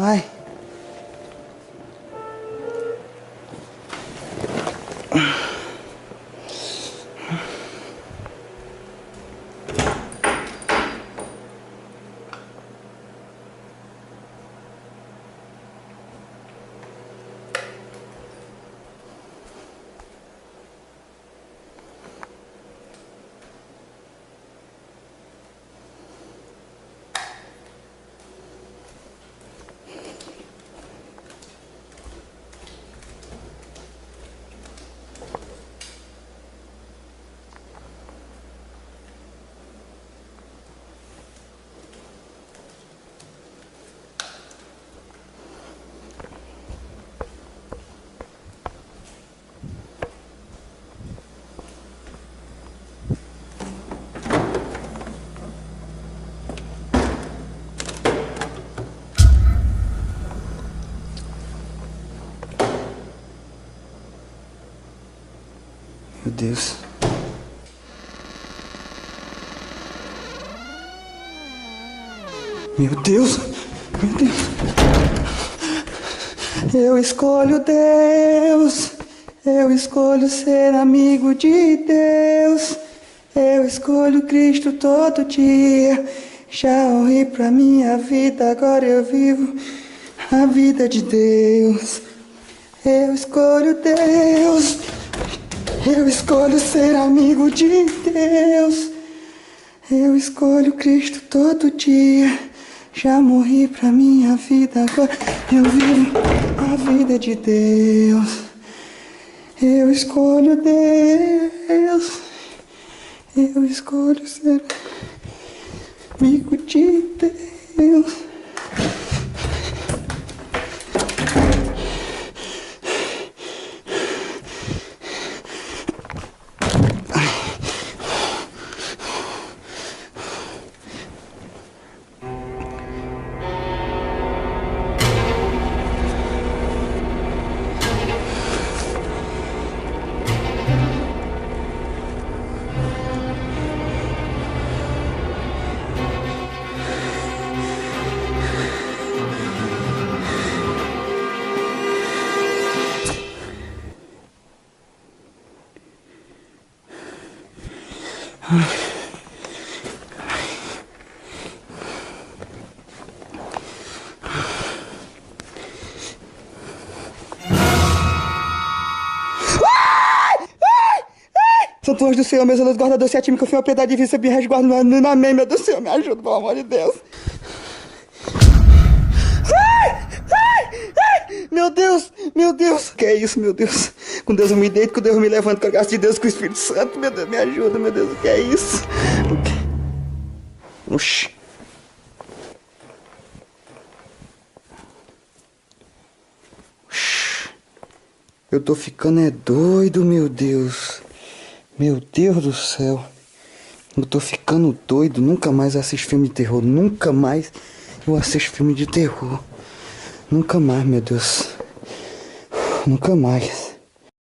Ai. Meu Deus. Meu Deus. Meu Deus. Eu escolho Deus. Eu escolho ser amigo de Deus. Eu escolho Cristo todo dia. Já morri pra minha vida, agora eu vivo a vida de Deus. Eu escolho Deus. Eu escolho ser amigo de Deus. Eu escolho Cristo todo dia. Já morri pra minha vida, agora eu vivo a vida de Deus. Eu escolho Deus. Eu escolho ser amigo de Deus. Santo anjo do Senhor, meus luz, guardador, se atime, confio, piedade divina, me resguarda no amém, meu Deus do Senhor, me ajuda, pelo amor de Deus. Meu Deus, meu Deus. Que é isso, meu Deus? Com Deus eu me deito, com Deus eu me levanto, com a graça de Deus, com o Espírito Santo, meu Deus, me ajuda, meu Deus, o que é isso? Oxi. Eu tô ficando é doido, meu Deus. Meu Deus do céu. Eu tô ficando doido. Nunca mais assisto filme de terror. Nunca mais eu assisto filme de terror. Nunca mais, meu Deus. Nunca mais.